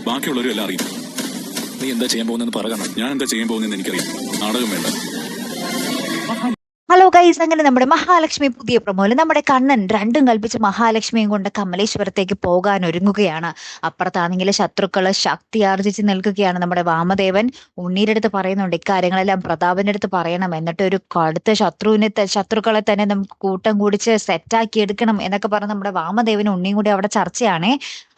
ബാക്കിയുള്ളവരും എല്ലാം അറിയും. നീ എന്താ ചെയ്യാൻ പോകുന്നെന്ന് പറയണം. ഞാൻ എന്താ ചെയ്യാൻ പോകുന്നതെന്ന് എനിക്കറിയാം. നാടകം വേണ്ട. ഹലോ ഗൈസ്, അങ്ങനെ നമ്മുടെ മഹാലക്ഷ്മി പുതിയ പ്രൊമോയില് നമ്മുടെ കണ്ണൻ രണ്ടും കൽപ്പിച്ച് മഹാലക്ഷ്മിയും കൊണ്ട് കമലേശ്വരത്തേക്ക് പോകാൻ ഒരുങ്ങുകയാണ്. അപ്പുറത്താണെങ്കിൽ ശത്രുക്കള് ശക്തി ആർജിച്ച് നിൽക്കുകയാണ്. നമ്മുടെ വാമദേവൻ ഉണ്ണീരുടെ അടുത്ത് പറയുന്നുണ്ട് ഇക്കാര്യങ്ങളെല്ലാം പ്രതാപന്റെ അടുത്ത് പറയണം, എന്നിട്ട് ഒരു കടുത്ത ശത്രുക്കളെ തന്നെ നമുക്ക് കൂട്ടം കൂടിച്ച് സെറ്റാക്കി എടുക്കണം എന്നൊക്കെ പറഞ്ഞ് നമ്മുടെ വാമദേവനും ഉണ്ണിയും കൂടി അവിടെ ചർച്ചയാണേ.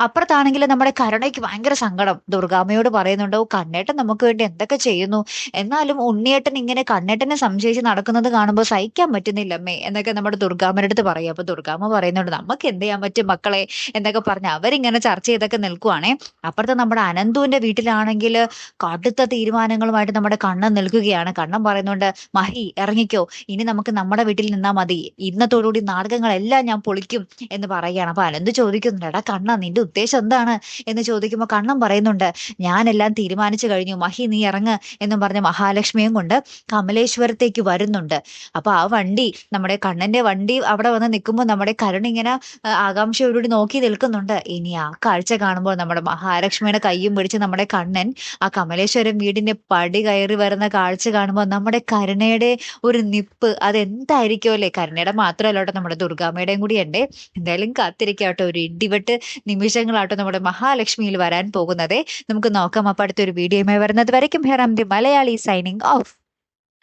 അപ്പുറത്താണെങ്കിൽ നമ്മുടെ കരുണയ്ക്ക് ഭയങ്കര സങ്കടം. ദുർഗാമ്മയോട് പറയുന്നുണ്ട്, ഓ കണ്ണേട്ടൻ നമുക്ക് വേണ്ടി എന്തൊക്കെ ചെയ്യുന്നു, എന്നാലും ഉണ്ണിയേട്ടൻ ഇങ്ങനെ കണ്ണേട്ടനെ സംശയിച്ച് നടക്കുന്നത് കാണുമ്പോൾ സഹിക്കാൻ പറ്റുന്നില്ലമ്മേ എന്നൊക്കെ നമ്മുടെ ദുർഗാമ്മയുടെ അടുത്ത് പറയും. അപ്പൊ ദുർഗാമ്മ പറയുന്നുണ്ട്, നമുക്ക് എന്ത് ചെയ്യാൻ പറ്റും മക്കളെ എന്നൊക്കെ പറഞ്ഞ് അവരിങ്ങനെ ചർച്ച ചെയ്തൊക്കെ നിൽക്കുവാണേ. അപ്പുറത്തെ നമ്മുടെ അനന്തുവിന്റെ വീട്ടിലാണെങ്കിൽ കടുത്ത തീരുമാനങ്ങളുമായിട്ട് നമ്മുടെ കണ്ണൻ നിൽക്കുകയാണ്. കണ്ണൻ പറയുന്നുണ്ട്, മഹി ഇറങ്ങിക്കോ, ഇനി നമുക്ക് നമ്മുടെ വീട്ടിൽ നിന്നാ മതി, ഇന്നത്തോടുകൂടി നാടകങ്ങളെല്ലാം ഞാൻ പൊളിക്കും എന്ന് പറയുകയാണ്. അപ്പൊ അനന്ത് ചോദിക്കുന്നുണ്ട്, എടാ കണ്ണ നിന്റെ ഉദ്ദേശം എന്താണ് എന്ന് ചോദിക്കുമ്പോൾ കണ്ണൻ പറയുന്നുണ്ട്, ഞാനെല്ലാം തീരുമാനിച്ചു കഴിഞ്ഞു, മഹി നീ ഇറങ്ങ് എന്നും പറഞ്ഞ് മഹാലക്ഷ്മിയും കൊണ്ട് കമലേശ്വരത്തേക്ക് വരുന്നുണ്ട്. അപ്പൊ ആ വണ്ടി, നമ്മുടെ കണ്ണന്റെ വണ്ടി അവിടെ വന്ന് നിൽക്കുമ്പോൾ നമ്മുടെ കരുണ ഇങ്ങനെ ആകാംക്ഷയോടുകൂടി നോക്കി നിൽക്കുന്നുണ്ട്. ഇനി ആ കാഴ്ച കാണുമ്പോൾ നമ്മുടെ മഹാലക്ഷ്മിയുടെ കയ്യും പിടിച്ച് നമ്മുടെ കണ്ണൻ ആ കമലേശ്വരം വീടിന്റെ പടി കയറി വരുന്ന കാഴ്ച കാണുമ്പോൾ നമ്മുടെ കരുണയുടെ ഒരു നിപ്പ് അതെന്തായിരിക്കും അല്ലേ. കരുണയുടെ മാത്രമല്ല കേട്ടോ, നമ്മുടെ ദുർഗാമ്മയുടെയും കൂടി ഉണ്ട്. എന്തായാലും കാത്തിരിക്കാട്ടോ, ഒരു ഇടിവെട്ട് നിമിഷങ്ങളാട്ടോ നമ്മുടെ മഹാലക്ഷ്മിയിൽ വരാൻ പോകുന്നത്. നമുക്ക് നോക്കാം. അപ്പൊ അടുത്തൊരു വീഡിയോയുമായി വരുന്നത് വരയ്ക്കും ഹെറാം ദി മലയാളി സൈനിങ് ഓഫ്.